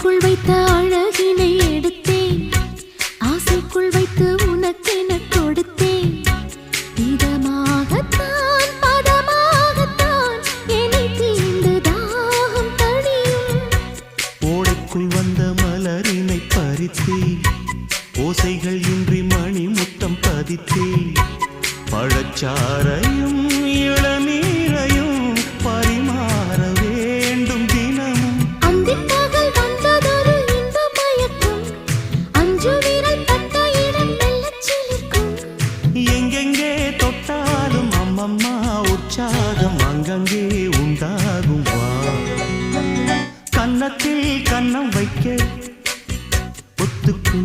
ஆடைக்குள் வைத்த அழகினை எடுத்தேன், ஆசைக்குள் வைத்து உனக்கென கொடுத்தேன். இதமாகத்தான் பதமாகத்தான் என்னை தீண்டு தாகம் தணியும். ஓடைக்குள் வந்த மலரினை பறித்தே, ஓசைகள் இன்றி மணி முத்தம் பதித்தே, பழச்சாரையும் இளநீரையும் பரிமாற வேண்டும் தினமும். அந்திப்பகல் வந்ததொரு இன்ப மயக்கம், அஞ்சு விரல் பட்ட இடம் மெல்லச் சிலிர்க்கும். எங்கெங்கே தொட்டாலும் அம்மம்மா உற்சாகம் அங்கங்கே உண்டாகும். வா கன்னத்தில் கன்னம் வைக்க ஒத்துக்கு